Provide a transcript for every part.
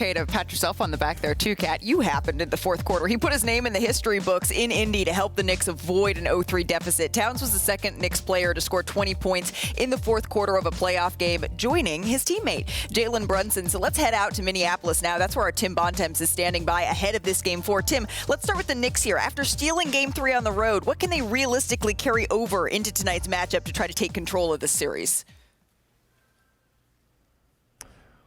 okay to pat yourself on the back there too, Kat. You happened in the fourth quarter. He put his name in the history books in Indy to help the Knicks avoid an 0-3 deficit. Towns was the second Knicks player to score 20 points in the fourth quarter of a playoff game, joining his teammate, Jalen Brunson. So let's head out to Minneapolis now. That's where our Tim Bontemps is standing by ahead of this Game 4. Tim, let's start with the Knicks here. After stealing Game 3 on the road, what can they realistically carry over into tonight's matchup to try to take control of this series?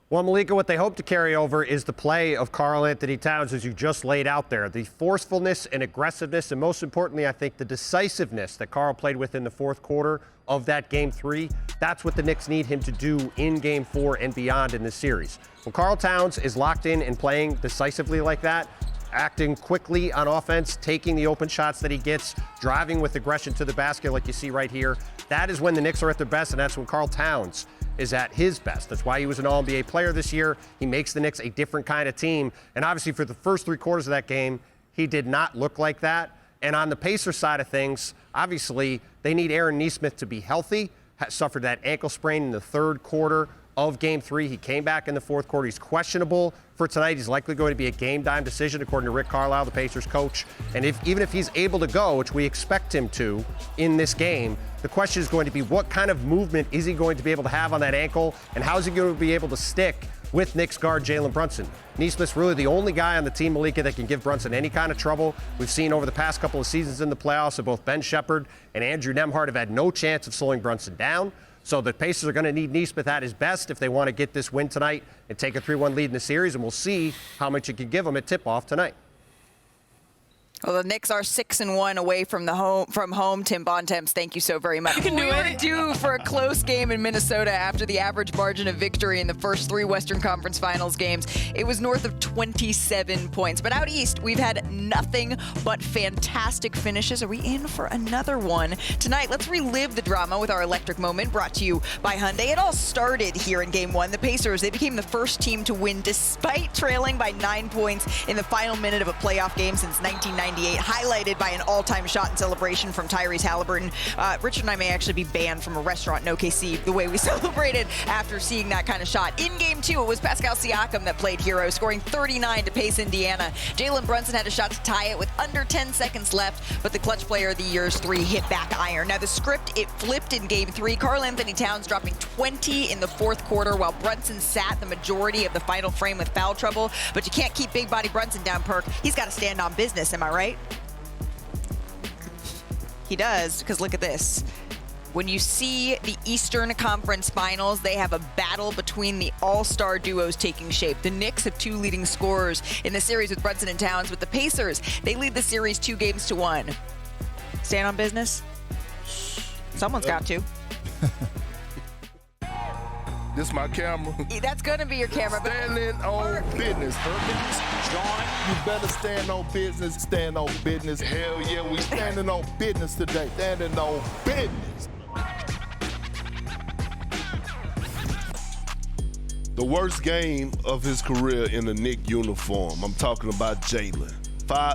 Well, Malika, what they hope to carry over is the play of Karl-Anthony Towns, as you just laid out there. The forcefulness and aggressiveness, and most importantly, I think the decisiveness that Karl played with in the fourth quarter of that Game 3. That's what the Knicks need him to do in Game 4 and beyond in this series. When Karl Towns is locked in and playing decisively like that, acting quickly on offense, taking the open shots that he gets, driving with aggression to the basket like you see right here, that is when the Knicks are at their best, and that's when Karl Towns is at his best. That's why he was an All-NBA player this year. He makes the Knicks a different kind of team. And obviously for the first 3 quarters of that game, he did not look like that. And on the Pacers side of things, obviously they need Aaron Nesmith to be healthy. Suffered that ankle sprain in the third quarter of Game 3. He came back in the fourth quarter. He's questionable for tonight. He's likely going to be a game-time decision, according to Rick Carlisle, the Pacers coach. And even if he's able to go, which we expect him to in this game, the question is going to be what kind of movement is he going to be able to have on that ankle, and how is he going to be able to stick with Knicks guard Jalen Brunson. Nesmith's really the only guy on the team, Malika, that can give Brunson any kind of trouble. We've seen over the past couple of seasons in the playoffs that both Ben Shepherd and Andrew Nembhard have had no chance of slowing Brunson down. So the Pacers are going to need Nesmith at his best if they want to get this win tonight and take a 3-1 lead in the series, and we'll see how much it can give them at tip-off tonight. Well, the Knicks are 6-1 away from home. Tim Bontemps, thank you so very much. We were due for a close game in Minnesota after the average margin of victory in the first 3 Western Conference Finals games. It was north of 27 points. But out east, we've had nothing but fantastic finishes. Are we in for another one? Tonight, let's relive the drama with our electric moment brought to you by Hyundai. It all started here in Game 1. The Pacers, they became the first team to win despite trailing by 9 points in the final minute of a playoff game since 1998. Highlighted by an all-time shot in celebration from Tyrese Halliburton. Richard and I may actually be banned from a restaurant in OKC the way we celebrated after seeing that kind of shot. In Game 2, it was Pascal Siakam that played hero, scoring 39 to pace Indiana. Jalen Brunson had a shot to tie it with under 10 seconds left, but the clutch player of the year's 3 hit back iron. Now the script, it flipped in Game 3. Karl-Anthony Towns dropping 20 in the fourth quarter while Brunson sat the majority of the final frame with foul trouble. But you can't keep big body Brunson down, Perk. He's got to stand on business, am I right? He does, because look at this. When you see the Eastern Conference Finals, they have a battle between the all-star duos taking shape. The Knicks have 2 leading scorers in the series with Brunson and Towns. With the Pacers, they lead the series 2-1. Stand on business? Someone's got to. This my camera. That's going to be your camera. Standing on business. John, you better stand on business. Stand on business. Hell yeah, we standing on business today. Standing on business. The worst game of his career in the Knicks uniform. I'm talking about Jalen.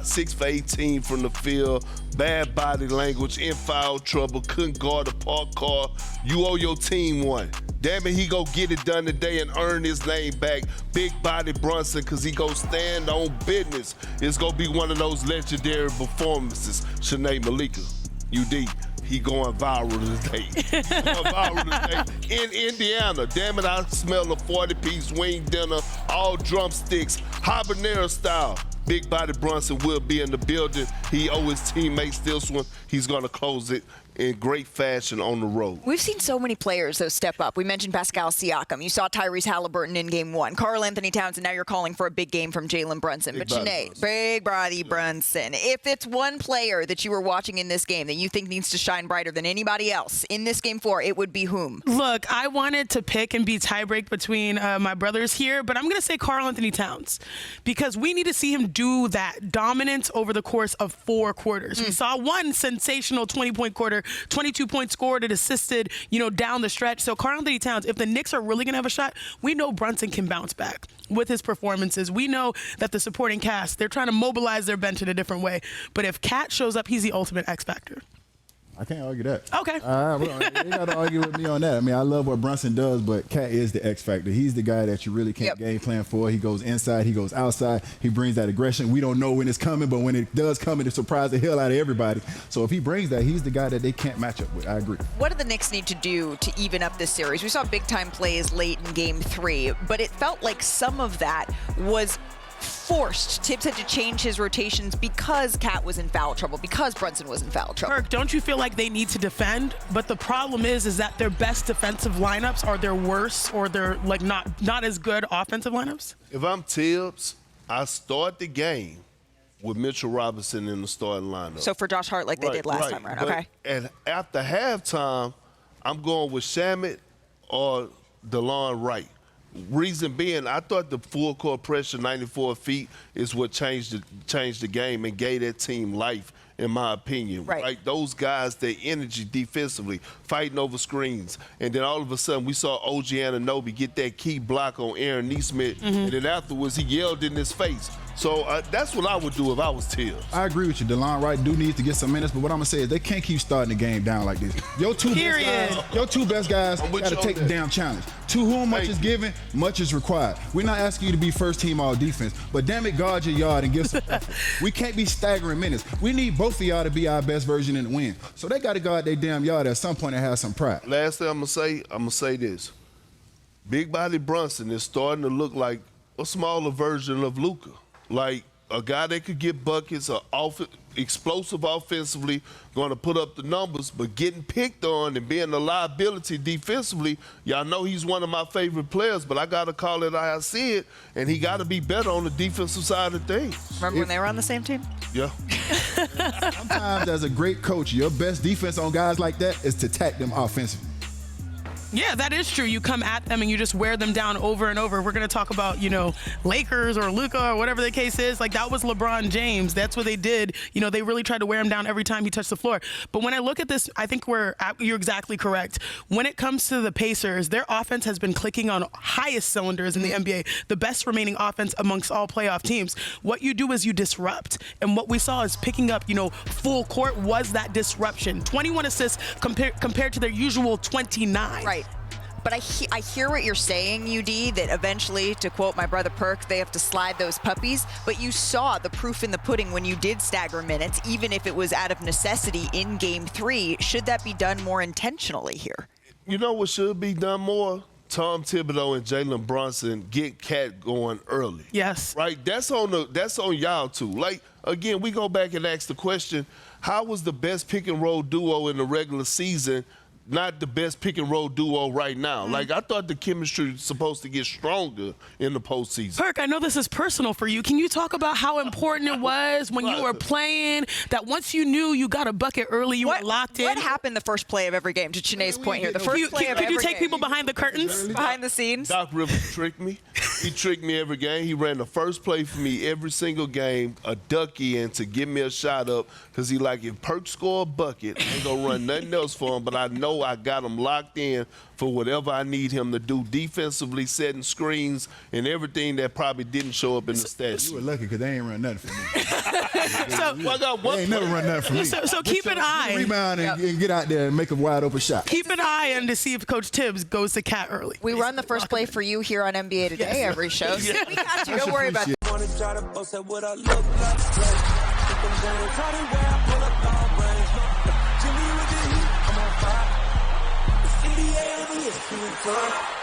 6 for 18 from the field, bad body language, in foul trouble, couldn't guard a parked car. You owe your team one. Damn it, he go get it done today and earn his name back. Big body Brunson, because he go stand on business. It's going to be one of those legendary performances. Shanae Malika, UD, he going viral today. In Indiana. Damn it, I smell a 40-piece wing dinner, all drumsticks, habanero style. Big body Brunson will be in the building. He owes his teammates this one. He's going to close it in great fashion on the road. We've seen so many players, though, step up. We mentioned Pascal Siakam. You saw Tyrese Halliburton in Game 1. Karl-Anthony Towns, and now you're calling for a big game from Jalen Brunson. But Janae, big body Brunson. If it's one player that you were watching in this game that you think needs to shine brighter than anybody else in this Game 4, it would be whom? Look, I wanted to pick and be tiebreak between my brothers here, but I'm going to say Karl-Anthony Towns because we need to see him do that dominance over the course of 4 quarters. We saw one sensational 20-point quarter, 22-point scored and assisted, down the stretch. So Karl-Anthony Towns, if the Knicks are really going to have a shot, we know Brunson can bounce back with his performances. We know that the supporting cast, they're trying to mobilize their bench in a different way. But if Cat shows up, he's the ultimate X factor. I can't argue that. Okay. Well, you got to argue with me on that. I mean, I love what Brunson does, but Cat is the X factor. He's the guy that you really can't game plan for. He goes inside, he goes outside, he brings that aggression. We don't know when it's coming, but when it does come, it surprises the hell out of everybody. So if he brings that, he's the guy that they can't match up with. I agree. What do the Knicks need to do to even up this series? We saw big-time plays late in Game 3, but it felt like some of that was forced. Tibbs had to change his rotations because Cat was in foul trouble, because Brunson was in foul trouble. Perk, don't you feel like they need to defend? But the problem is that their best defensive lineups are their worst, or they're like not as good offensive lineups? If I'm Tibbs, I start the game with Mitchell Robinson in the starting lineup. So for Josh Hart, like they did last time around. Okay. And after halftime, I'm going with Shamet or DeLon Wright. Reason being, I thought the full court pressure, 94 feet, is what changed the game and gave that team life, in my opinion. Right? Those guys, their energy defensively, fighting over screens. And then all of a sudden, we saw OG Anunoby get that key block on Aaron Nesmith. And then afterwards, he yelled in his face. So that's what I would do if I was Tibbs. I agree with you. DeLon Wright do need to get some minutes, but what I'm going to say is they can't keep starting the game down like this. Your two best guys got to take the damn challenge. To whom much is given, much is required. We're not asking you to be first team all defense, but damn it, guard your yard and give some effort. We can't be staggering minutes. We need both of y'all to be our best version and win. So they got to guard their damn yard at some point and have some pride. Last thing I'm going to say this. Big body Brunson is starting to look like a smaller version of Luka. Like a guy that could get buckets, explosive offensively, going to put up the numbers, but getting picked on and being a liability defensively, y'all know he's one of my favorite players, but I got to call it how I see it, and he got to be better on the defensive side of things. Remember when they were on the same team? Yeah. Sometimes as a great coach, your best defense on guys like that is to attack them offensively. Yeah, that is true. You come at them and you just wear them down over and over. We're going to talk about, Lakers or Luka or whatever the case is. Like, that was LeBron James. That's what they did. They really tried to wear him down every time he touched the floor. But when I look at this, I think you're exactly correct. When it comes to the Pacers, their offense has been clicking on highest cylinders in the NBA, the best remaining offense amongst all playoff teams. What you do is you disrupt. And what we saw is picking up, full court was that disruption. 21 assists compared to their usual 29. Right. But I hear what you're saying, UD, that eventually, to quote my brother Perk, they have to slide those puppies. But you saw the proof in the pudding when you did stagger minutes, even if it was out of necessity in Game 3. Should that be done more intentionally here? You know what should be done more? Tom Thibodeau and Jalen Brunson get Cat going early. Yes. Right? That's on y'all too. Like, again, we go back and ask the question, how was the best pick and roll duo in the regular season not the best pick and roll duo right now? Like, I thought the chemistry was supposed to get stronger in the postseason. Perk, I know this is personal for you. Can you talk about how important it was when you were playing, that once you knew you got a bucket early, you were locked in? What happened the first play of every game, to Chiney's point here? The first play of every game. Could you take people behind the curtains? Behind the scenes? Doc Rivers tricked me. He tricked me every game. He ran the first play for me every single game, a ducky in to give me a shot up, because he like, if Perk score a bucket, I ain't going to run nothing else for him, but I know I got him locked in for whatever I need him to do defensively, setting screens, and everything that probably didn't show up in the stats. You were lucky because they ain't run nothing for me. They ain't never run nothing for me. So keep an eye. Rebound and get out there and make a wide open shot. Keep an eye on to see if Coach Tibbs goes to Cat early. We run the first play for you here on NBA Today every show. So we got you. Don't worry about it. I'm on fire. It's NBA, I'm